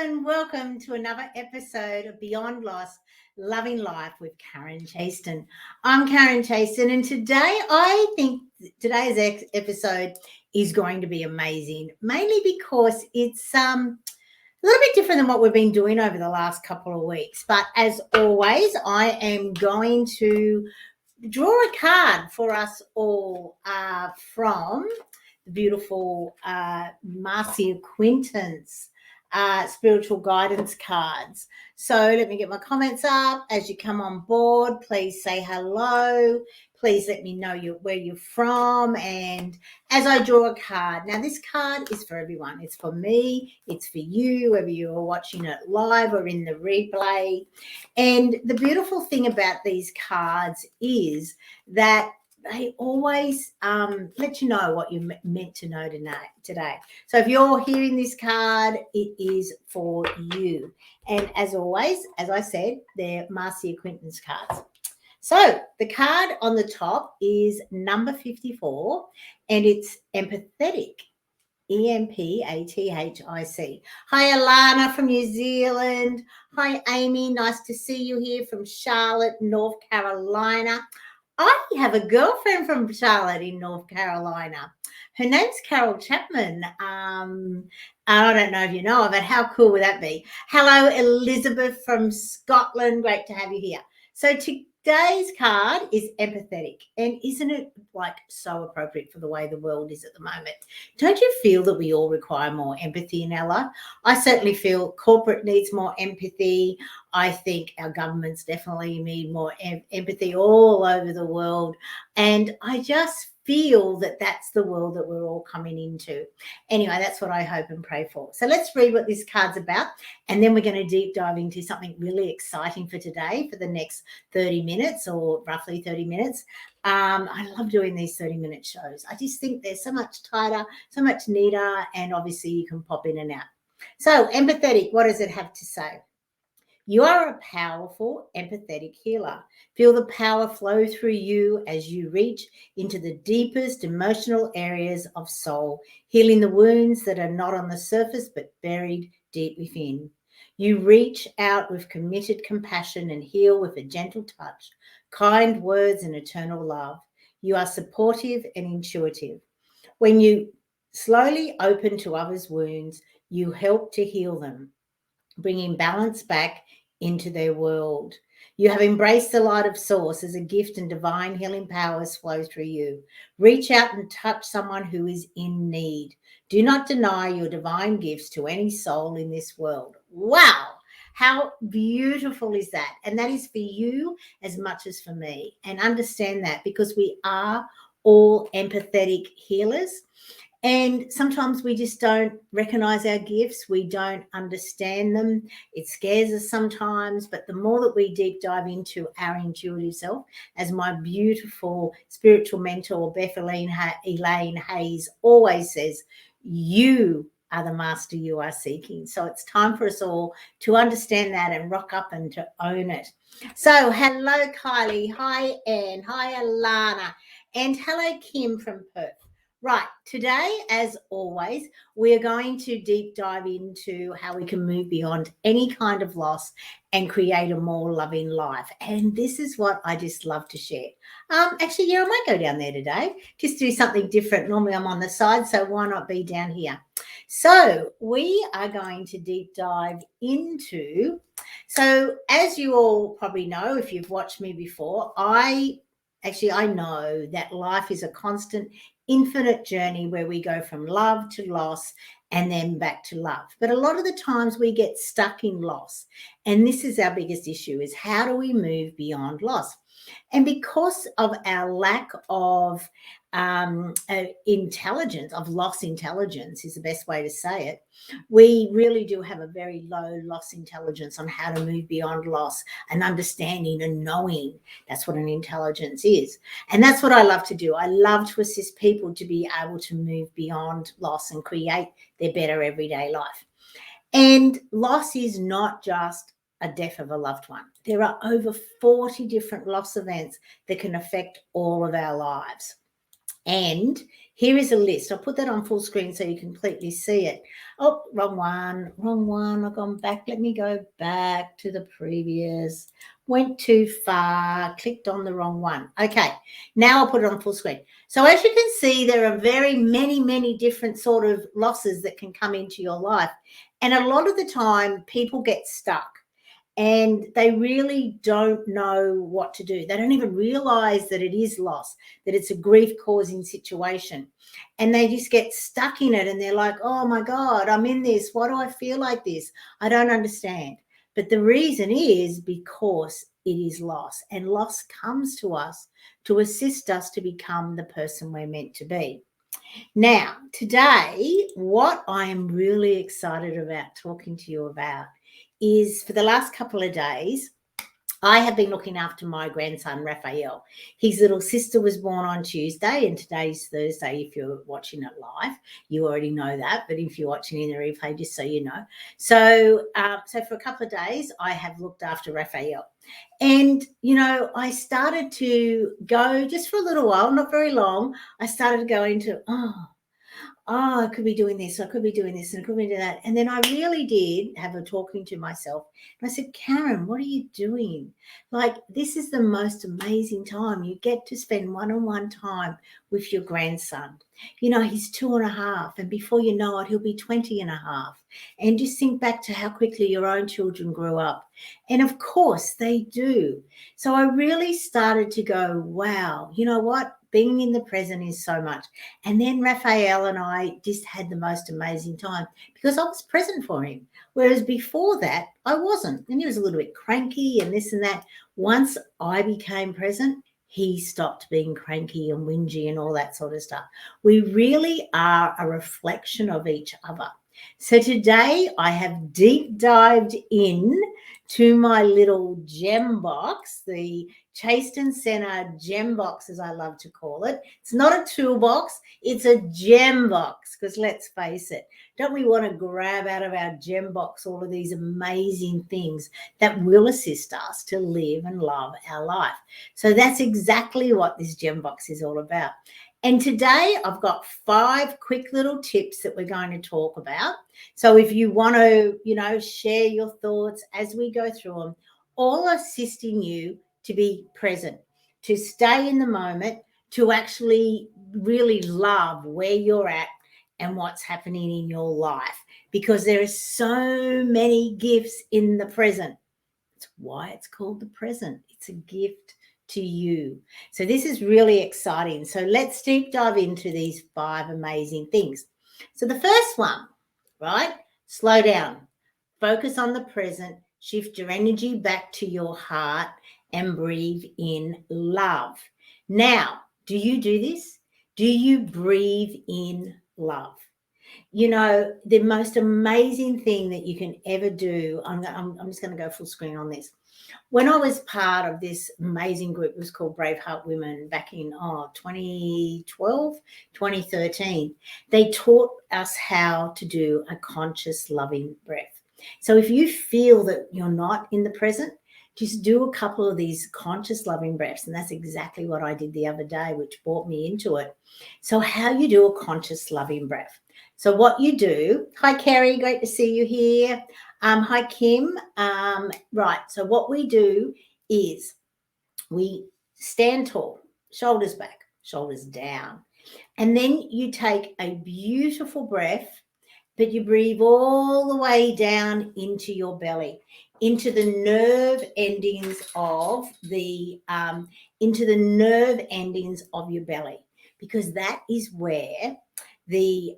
and welcome to another episode of Beyond Loss, Loving Life with Karen Chaston. I'm Karen Chaston, and today I think today's episode is going to be amazing, mainly because it's a little bit different than what we've been doing over the last couple of weeks. But as always, I am going to draw a card for us all from the beautiful Marcia Quinton's spiritual guidance cards. So let me get my comments up. As you come on board, please say hello. Please let me know where you're from. And as I draw a card, now this card is for everyone. It's for me. It's for you, whether you're watching it live or in the replay. And the beautiful thing about these cards is that they always let you know what you're meant to know today. So if you're hearing this card, it is for you. And as always, as I said, they're Marcia Quinton's cards. So the card on the top is number 54, and it's empathetic. Empathic. Hi, Alana from New Zealand. Hi, Amy. Nice to see you here from Charlotte, North Carolina. I have a girlfriend from Charlotte in North Carolina. Her name's Carol Chapman. I don't know if you know her, but how cool would that be? Hello, Elizabeth from Scotland. Great to have you here. So today's card is empathetic. And isn't it like so appropriate for the way the world is at the moment? Don't you feel that we all require more empathy in our life? I certainly feel corporate needs more empathy. I think our governments definitely need more empathy all over the world. And I just feel that that's the world that we're all coming into. Anyway, that's what I hope and pray for. So let's read what this card's about, and then we're going to deep dive into something really exciting for today for the next 30 minutes or roughly 30 minutes. I love doing these 30-minute shows. I just think they're so much tighter, so much neater, and obviously you can pop in and out. So empathetic, what does it have to say? You are a powerful, empathetic healer. Feel the power flow through you as you reach into the deepest emotional areas of soul, healing the wounds that are not on the surface but buried deep within. You reach out with committed compassion and heal with a gentle touch, kind words and eternal love. You are supportive and intuitive. When you slowly open to others' wounds, you help to heal them, bringing balance back into their world. You have embraced the light of source as a gift, and divine healing powers flow through you. Reach out and touch someone who is in need. Do not deny your divine gifts to any soul in this world. Wow! How beautiful is that? And that is for you as much as for me. And understand that, because we are all empathetic healers. And sometimes we just don't recognize our gifts. We don't understand them. It scares us sometimes. But the more that we deep dive into our intuitive self, as my beautiful spiritual mentor, Elaine Hayes, always says, you are the master you are seeking. So it's time for us all to understand that and rock up and to own it. So hello, Kylie. Hi, Anne. Hi, Alana. And hello, Kim from Perth. Right, today, as always, we're going to deep dive into how we can move beyond any kind of loss and create a more loving life. And this is what I just love to share. Actually, I might go down there today, just do something different. Normally I'm on the side, so why not be down here? So we are going to deep dive into, so as you all probably know, if you've watched me before, I know that life is a constant, infinite journey where we go from love to loss and then back to love. But a lot of the times we get stuck in loss. And this is our biggest issue, is how do we move beyond loss? And because of our lack of intelligence, of loss intelligence is the best way to say it, we really do have a very low loss intelligence on how to move beyond loss and understanding and knowing. That's what an intelligence is. And that's what I love to do. I love to assist people to be able to move beyond loss and create their better everyday life. And loss is not just a death of a loved one. There are over 40 different loss events that can affect all of our lives. And Here is a list. I'll put that on full screen so you can completely see it. Oh, wrong one. I've gone back. Let me go back to the previous. Went too far, clicked on the wrong one. Okay, now I'll put it on full screen. So as you can see, there are very many different sort of losses that can come into your life. And a lot of the time people get stuck and they really don't know what to do. They don't even realize that it is loss, that it's a grief causing situation. And they just get stuck in it and they're like, oh my God, I'm in this. Why do I feel like this? I don't understand. But the reason is because it is loss, and loss comes to us to assist us to become the person we're meant to be. Now, today, what I am really excited about talking to you about is for the last couple of days, I have been looking after my grandson, Raphael. His little sister was born on Tuesday and today's Thursday. If you're watching it live, you already know that. But if you're watching in the replay, just so you know. So for a couple of days, I have looked after Raphael. And, I started to go just for a little while, not very long. I started going to, I could be doing this, I could be doing this, and I could be doing that. And then I really did have a talking to myself. And I said, Karen, what are you doing? Like, this is the most amazing time. You get to spend one-on-one time with your grandson. He's 2.5, and before you know it, he'll be 20.5. And just think back to how quickly your own children grew up. And of course they do. So I really started to go, wow, you know what? Being in the present is so much. And then Raphael and I just had the most amazing time because I was present for him. Whereas before that, I wasn't. And he was a little bit cranky and this and that. Once I became present, he stopped being cranky and whingy and all that sort of stuff. We really are a reflection of each other. So today I have deep dived in to my little gem box, the Chaston Center gem box, as I love to call it. It's not a toolbox, it's a gem box, because let's face it, don't we want to grab out of our gem box all of these amazing things that will assist us to live and love our life? So that's exactly what this gem box is all about. And today I've got 5 quick little tips that we're going to talk about. So if you want to, share your thoughts as we go through them, all assisting you to be present, to stay in the moment, to actually really love where you're at and what's happening in your life, because there are so many gifts in the present. That's why it's called the present. It's a gift to you. So this is really exciting. So let's deep dive into these 5 amazing things. So the first one, right? Slow down. Focus on the present. Shift your energy back to your heart and breathe in love. Now, do you do this? Do you breathe in love? The most amazing thing that you can ever do, I'm just going to go full screen on this. When I was part of this amazing group, it was called Braveheart Women back in 2012, 2013, they taught us how to do a conscious loving breath. So if you feel that you're not in the present, just do a couple of these conscious loving breaths. And that's exactly what I did the other day, which brought me into it. So how you do a conscious loving breath. So what you do, hi Kerry, great to see you here. Hi Kim. Right, so what we do is we stand tall, shoulders back, shoulders down. And then you take a beautiful breath, but you breathe all the way down into your belly, into the nerve endings of your belly, because that is where the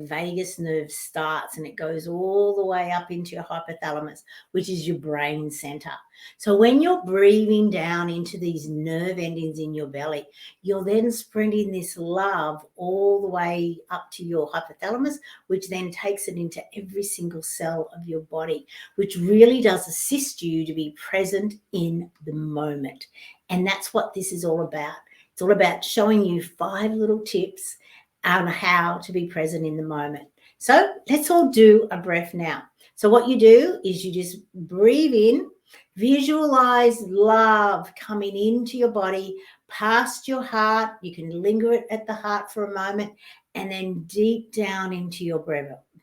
vagus nerve starts, and it goes all the way up into your hypothalamus, which is your brain center. So when you're breathing down into these nerve endings in your belly, you're then spreading this love all the way up to your hypothalamus, which then takes it into every single cell of your body, which really does assist you to be present in the moment. And that's what this is all about. It's all about showing you 5 little tips on how to be present in the moment. So let's all do a breath now. So what you do is you just breathe in Visualize love coming into your body, past your heart. You can linger it at the heart for a moment, and then deep down into your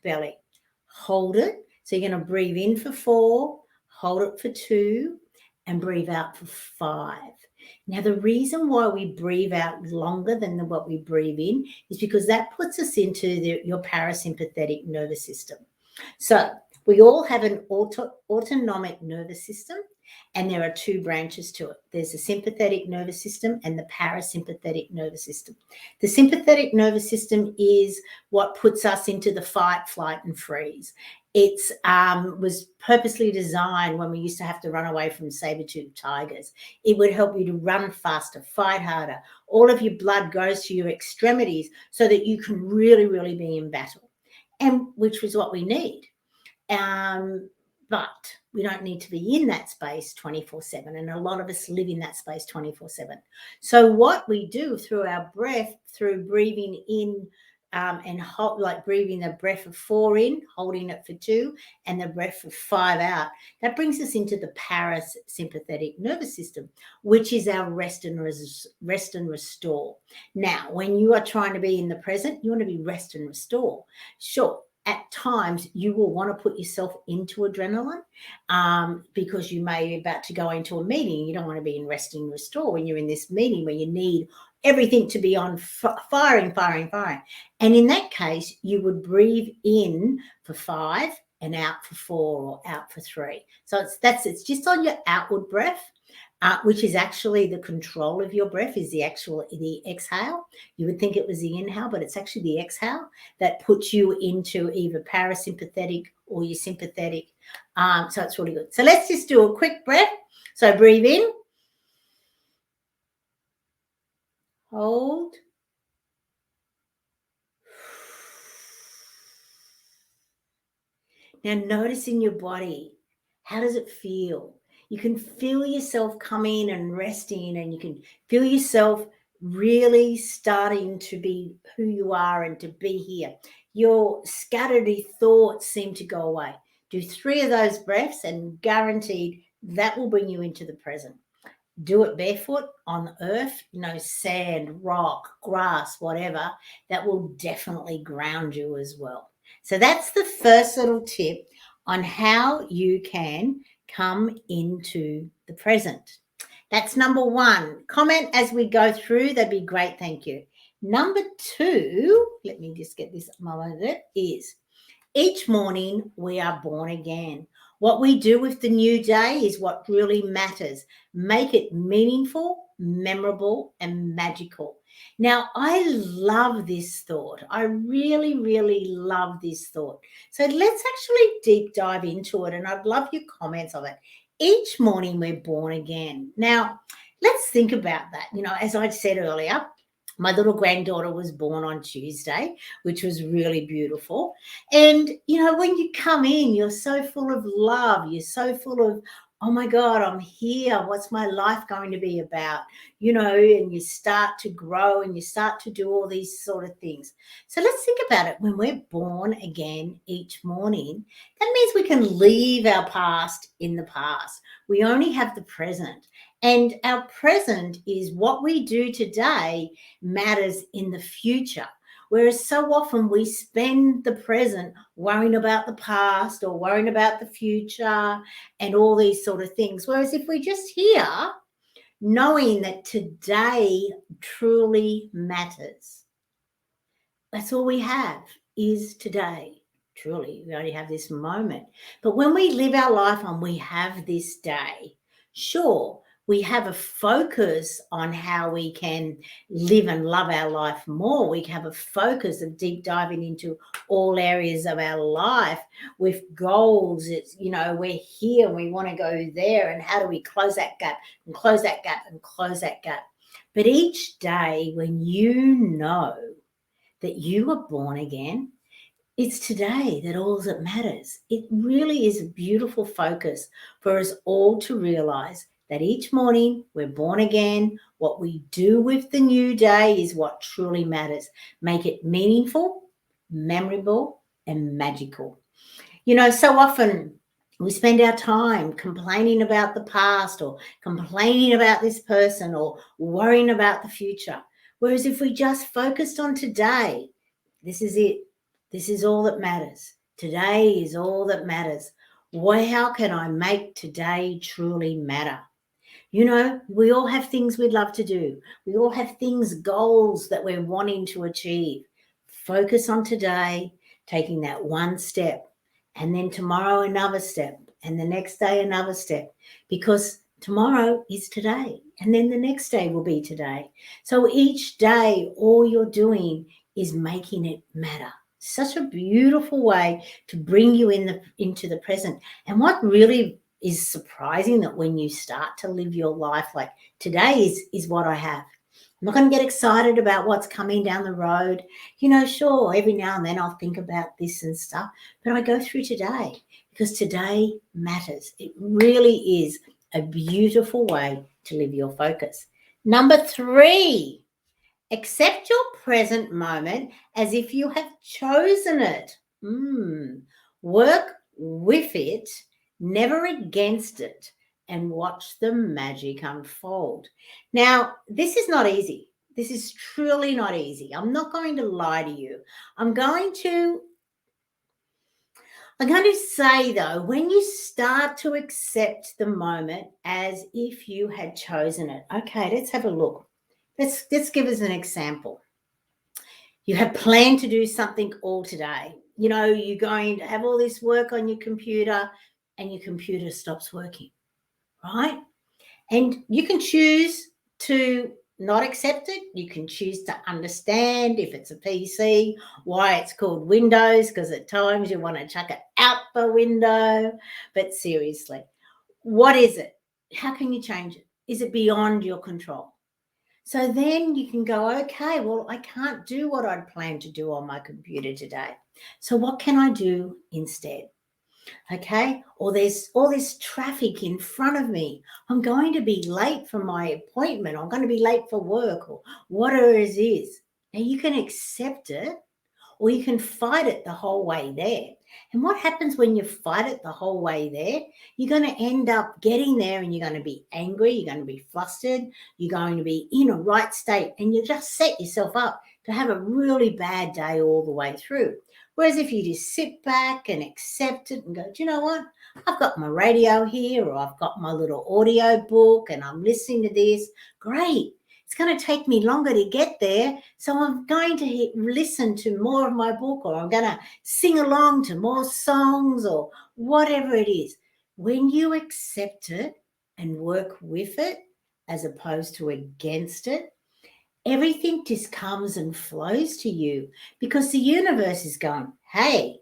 belly. Hold it. So you're going to breathe in for 4, hold it for 2, and breathe out for 5. Now, the reason why we breathe out longer than what we breathe in is because that puts us into your parasympathetic nervous system. So we all have an autonomic nervous system, and there are 2 branches to it. There's the sympathetic nervous system and the parasympathetic nervous system. The sympathetic nervous system is what puts us into the fight, flight, and freeze. It was purposely designed when we used to have to run away from saber-toothed tigers. It would help you to run faster, fight harder. All of your blood goes to your extremities so that you can really, really be in battle, and which was what we need. But we don't need to be in that space 24/7, and a lot of us live in that space 24/7. So what we do through our breath, through breathing in and hold, like breathing the breath of 4 in, holding it for 2, and the breath of 5 out, that brings us into the parasympathetic nervous system, which is our rest and restore. Now, when you are trying to be in the present, you want to be rest and restore. Sure. At times, you will want to put yourself into adrenaline because you may be about to go into a meeting. You don't want to be in rest and restore when you're in this meeting where you need everything to be on firing. And in that case, you would breathe in for 5 and out for 4 or out for 3. So it's just on your outward breath. Which is actually the control of your breath, is the exhale. You would think it was the inhale, but it's actually the exhale that puts you into either parasympathetic or your sympathetic. So it's really good. So let's just do a quick breath. So breathe in, hold, now notice in your body, how does it feel? You can feel yourself coming and resting, and you can feel yourself really starting to be who you are and to be here. Your scattered thoughts seem to go away. Do 3 of those breaths, and guaranteed that will bring you into the present. Do it barefoot on earth, sand, rock, grass, whatever. That will definitely ground you as well. So that's the first little tip on how you can come into the present. That's number 1. Comment as we go through. That'd be great. Thank you. Number 2, let me just get this moment, is each morning we are born again. What we do with the new day is what really matters. Make it meaningful, memorable, and magical. Now, I love this thought. I really, really love this thought. So let's actually deep dive into it, and I'd love your comments on it. Each morning we're born again. Now, let's think about that. As I said earlier, my little granddaughter was born on Tuesday, which was really beautiful. And, when you come in, you're so full of love. You're so full of, oh my God, I'm here. What's my life going to be about? And you start to grow and you start to do all these sort of things. So let's think about it. When we're born again each morning, that means we can leave our past in the past. We only have the present. And our present is what we do today matters in the future. Whereas so often we spend the present worrying about the past or worrying about the future and all these sort of things. Whereas if we just here, knowing that today truly matters, that's all we have is today. Truly, we only have this moment. But when we live our life on we have this day, sure, we have a focus on how we can live and love our life more. We have a focus of deep diving into all areas of our life with goals. It's, we're here and we want to go there. And how do we close that gap and close that gap and close that gap? But each day when you know that you are born again, it's today that all that matters. It really is a beautiful focus for us all to realize that each morning we're born again. What we do with the new day is what truly matters. Make it meaningful, memorable, and magical. So often We spend our time complaining about the past or complaining about this person or worrying about the future. Whereas if we just focused on today, this is it. This is all that matters. Today is all that matters. How can I make today truly matter? You know, we all have things we'd love to do. We all have things, goals that we're wanting to achieve. Focus on today, taking that one step, and then tomorrow another step, and the next day another step, because tomorrow is today, and then the next day will be today. So each day, all you're doing is making it matter. Such a beautiful way to bring you into the present. And what really is surprising, that when you start to live your life like today is what I have. I'm not going to get excited about what's coming down the road. You know, sure, every now and then I'll think about this and stuff, but I go through today because today matters. It really is a beautiful way to live your focus. Number 3, accept your present moment as if you have chosen it. Work with it, never against it, and watch the magic unfold. Now, this is not easy. This is truly not easy. I'm not going to lie to you. I'm going to say, though, when you start to accept the moment as if you had chosen it. Okay, let's have a look. Let's give us an example. You have planned to do something all today. You know, you're going to have all this work on your computer and your computer stops working, right? And you can choose to not accept it. You can choose to understand, if it's a PC, why it's called Windows, because at times you want to chuck it out the window. But seriously, what is it? How can you change it? Is it beyond your control? So then you can go, okay, well, I can't do what I'd planned to do on my computer today. So what can I do instead? Okay, or there's all this traffic in front of me. I'm going to be late for my appointment. I'm going to be late for work or whatever it is. Now you can accept it, or you can fight it the whole way there. And what happens when you fight it the whole way there? You're going to end up getting there and you're going to be angry, you're going to be flustered, you're going to be in a right state, and you just set yourself up to have a really bad day all the way through. Whereas if you just sit back and accept it and go, do you know what? I've got my radio here, or I've got my little audio book and I'm listening to this. Great. It's going to take me longer to get there, so I'm going to listen to more of my book, or I'm going to sing along to more songs, or whatever it is. When you accept it and work with it as opposed to against it, everything just comes and flows to you, because the universe is going, hey,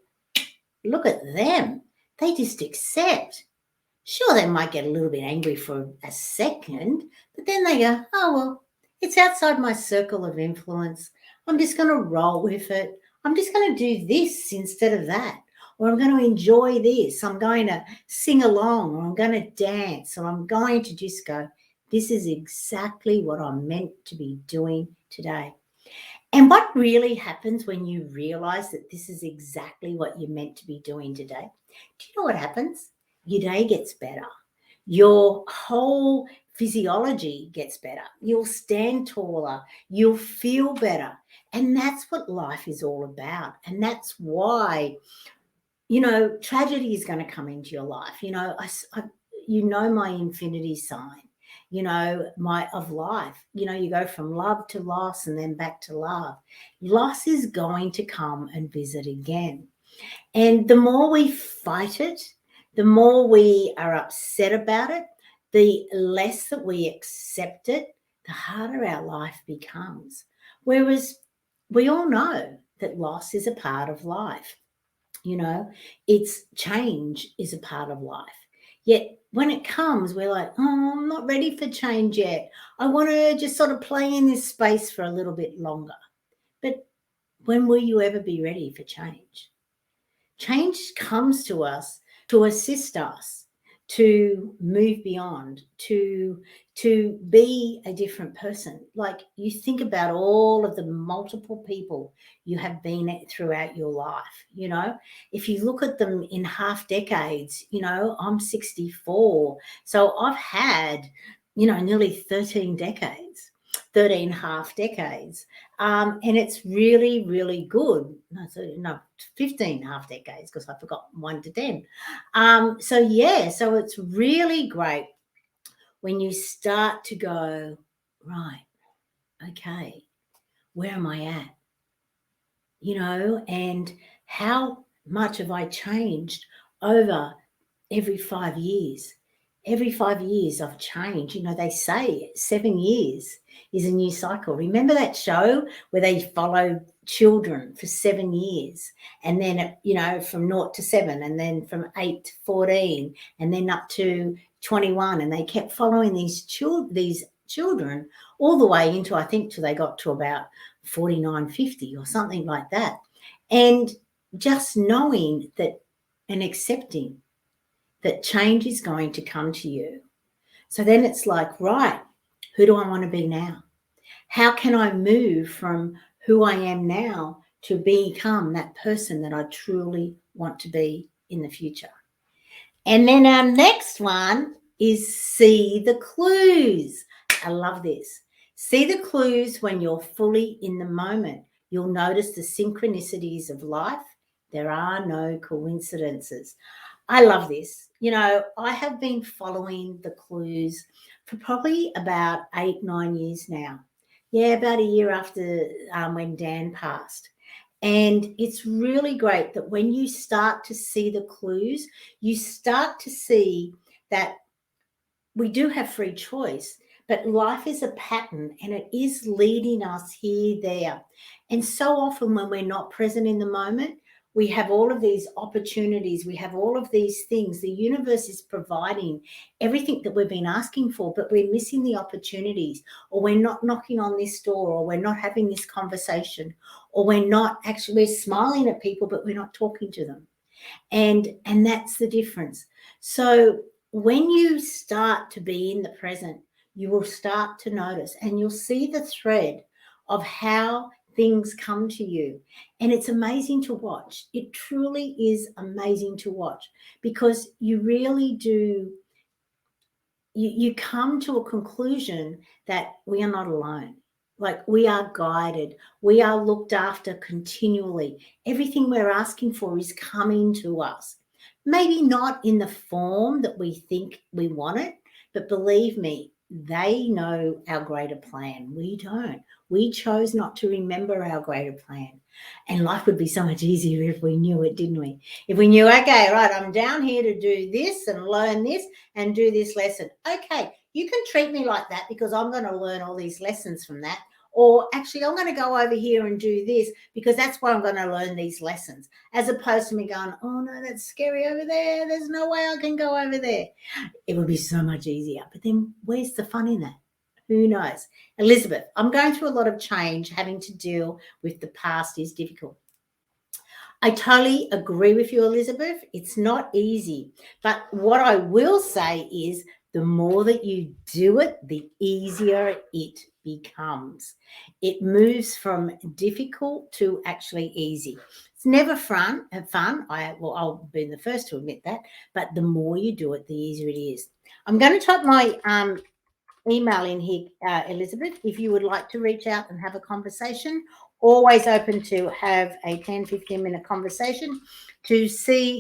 look at them. They just accept. Sure, they might get a little bit angry for a second, but then they go, oh, well, it's outside my circle of influence. I'm just going to roll with it. I'm just going to do this instead of that. Or I'm going to enjoy this. I'm going to sing along, or I'm going to dance, or I'm going to just go, this is exactly what I'm meant to be doing today. And what really happens when you realize that this is exactly what you're meant to be doing today? Do you know what happens? Your day gets better. Your whole physiology gets better. You'll stand taller. You'll feel better. And that's what life is all about. And that's why, you know, tragedy is going to come into your life. You know, you know my infinity sign, you know, of life. You know, you go from love to loss and then back to love. Loss is going to come and visit again. And the more we fight it, the more we are upset about it, the less that we accept it, the harder our life becomes. Whereas we all know that loss is a part of life. You know, it's change is a part of life. Yet when it comes, we're like, oh, I'm not ready for change yet. I want to just sort of play in this space for a little bit longer. But when will you ever be ready for change? Change comes to us to assist us, to move beyond, to be a different person. Like, you think about all of the multiple people you have been at throughout your life, if you look at them in half decades, I'm 64, so I've had, nearly 13 decades, 13 half decades. And it's really, really good. No, 15 half decades, because I forgot 1 to 10. So it's really great when you start to go, right, okay, where am I at? And how much have I changed over every 5 years? Every 5 years I've changed. They say 7 years is a new cycle. Remember that show where they follow children for 7 years, and then, from 0 to 7, and then from 8 to 14, and then up to 21, and they kept following these children all the way into, I think, till they got to about 49, 50 or something like that. And just knowing that and accepting that change is going to come to you. So then it's like, right, who do I want to be now? How can I move from who I am now to become that person that I truly want to be in the future? And then our next one is see the clues. I love this. See the clues when you're fully in the moment. You'll notice the synchronicities of life. There are no coincidences. I love this. I have been following the clues for probably about 8, 9 years now. Yeah, about a year after when Dan passed. And it's really great that when you start to see the clues, you start to see that we do have free choice, but life is a pattern and it is leading us here, there. And so often when we're not present in the moment, we have all of these opportunities, we have all of these things. The universe is providing everything that we've been asking for, but we're missing the opportunities, or we're not knocking on this door, or we're not having this conversation, or we're smiling at people, but we're not talking to them. And that's the difference. So when you start to be in the present, you will start to notice, and you'll see the thread of how things come to you. And it's amazing to watch. It truly is amazing to watch, because you really do, you come to a conclusion that we are not alone. Like, we are guided, we are looked after continually. Everything we're asking for is coming to us. Maybe not in the form that we think we want it, but believe me, they know our greater plan. We don't. We chose not to remember our greater plan. And life would be so much easier if we knew it, didn't we? If we knew, okay, right, I'm down here to do this and learn this and do this lesson. Okay, you can treat me like that because I'm going to learn all these lessons from that. Or actually, I'm going to go over here and do this because that's why I'm going to learn these lessons, as opposed to me going, oh, no, that's scary over there. There's no way I can go over there. It would be so much easier. But then where's the fun in that? Who knows? Elizabeth, I'm going through a lot of change. Having to deal with the past is difficult. I totally agree with you, Elizabeth. It's not easy. But what I will say is the more that you do it, the easier it becomes. It moves from difficult to actually easy. It's never fun. I'll be the first to admit that. But the more you do it, the easier it is. I'm going to type my email in here, Elizabeth, if you would like to reach out and have a conversation. Always open to have a 10, 15-minute conversation to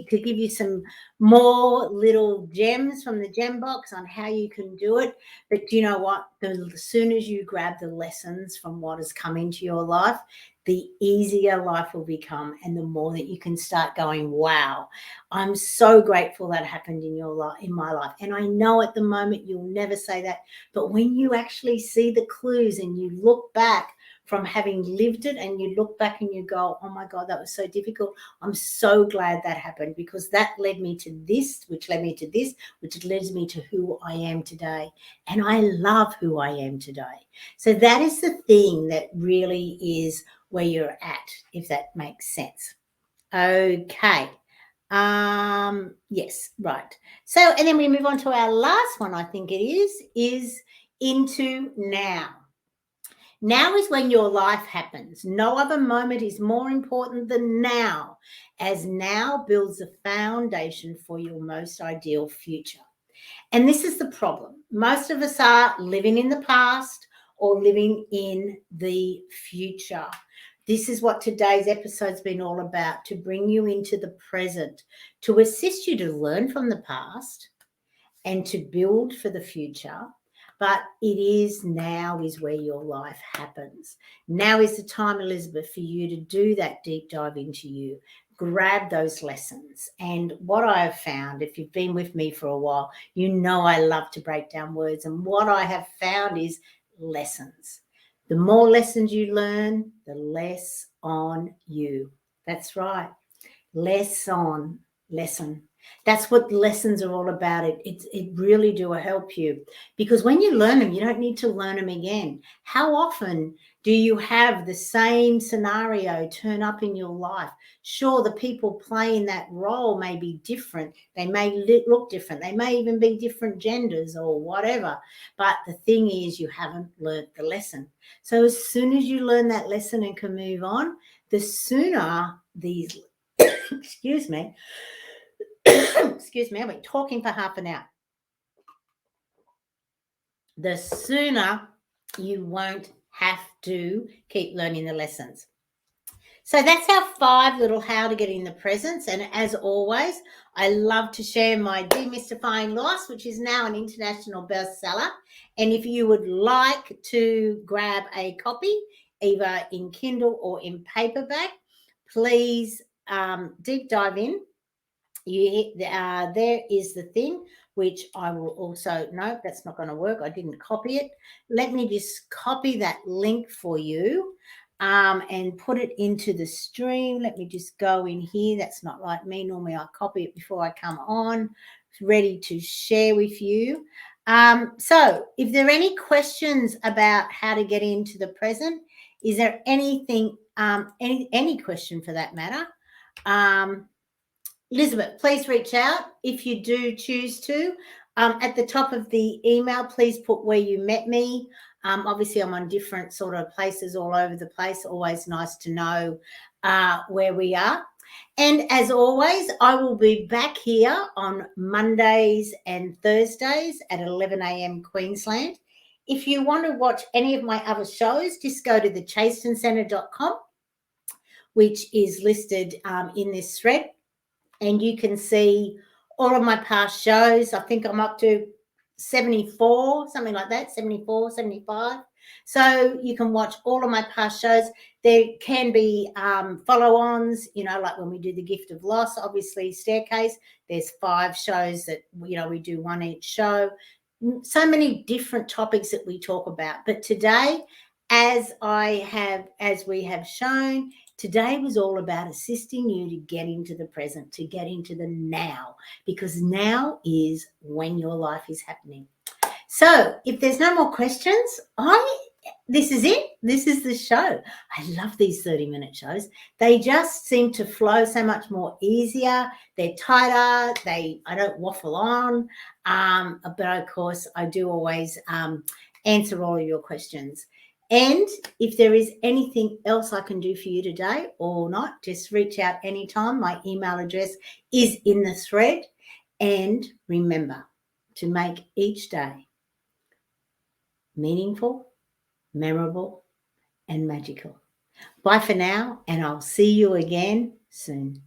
give you some more little gems from the gem box on how you can do it. But you know what? As soon as you grab the lessons from what has come into your life, the easier life will become, and the more that you can start going, wow, I'm so grateful that happened in your life, in my life. And I know at the moment you'll never say that, but when you actually see the clues and you look back from having lived it, and you look back and you go, oh my God, that was so difficult. I'm so glad that happened, because that led me to this, which led me to this, which leads me to who I am today. And I love who I am today. So that is the thing that really is where you're at, if that makes sense. Okay. Yes, right. So, and then we move on to our last one, I think it is into now. Now is when your life happens. No other moment is more important than now, as now builds a foundation for your most ideal future. And this is the problem. Most of us are living in the past or living in the future. This is what today's episode's been all about, to bring you into the present, to assist you to learn from the past and to build for the future. But it is now is where your life happens. Now is the time, Elizabeth, for you to do that deep dive into you. Grab those lessons. And what I have found, if you've been with me for a while, you know I love to break down words. And what I have found is lessons. The more lessons you learn, the less on you. That's right. Less on, lesson. That's what lessons are all about. It really do help you, because when you learn them, you don't need to learn them again. How often do you have the same scenario turn up in your life? Sure, the people playing that role may be different. They may look different. They may even be different genders or whatever. But the thing is, you haven't learnt the lesson. So as soon as you learn that lesson and can move on, the sooner these excuse me, excuse me, I've been talking for half an hour. The sooner you won't have to keep learning the lessons. So that's our 5 little how to get in the presence. And as always, I love to share my Demystifying Loss, which is now an international bestseller. And if you would like to grab a copy, either in Kindle or in paperback, please deep dive in. There is the thing, which I will also, no, that's not going to work. I didn't copy it. Let me just copy that link for you and put it into the stream. Let me just go in here. That's not like me. Normally I copy it before I come on, ready to share with you. So if there are any questions about how to get into the present, is there anything, any question for that matter? Elizabeth, please reach out if you do choose to. At the top of the email, please put where you met me. Obviously, I'm on different sort of places all over the place. Always nice to know where we are. And as always, I will be back here on Mondays and Thursdays at 11 a.m. Queensland. If you want to watch any of my other shows, just go to thechastonscenter.com, which is listed in this thread. And you can see all of my past shows. I think I'm up to 74, something like that, 74, 75. So you can watch all of my past shows. There can be follow-ons, like when we do the Gift of Loss, obviously Staircase. There's 5 shows that, we do one each show. So many different topics that we talk about. But today, as we have shown, today was all about assisting you to get into the present, to get into the now, because now is when your life is happening. So if there's no more questions, this is it. This is the show. I love these 30-minute shows. They just seem to flow so much more easier. They're tighter. I don't waffle on. But of course, I do always answer all of your questions. And if there is anything else I can do for you today or not, just reach out anytime. My email address is in the thread. And remember to make each day meaningful, memorable, and magical. Bye for now, and I'll see you again soon.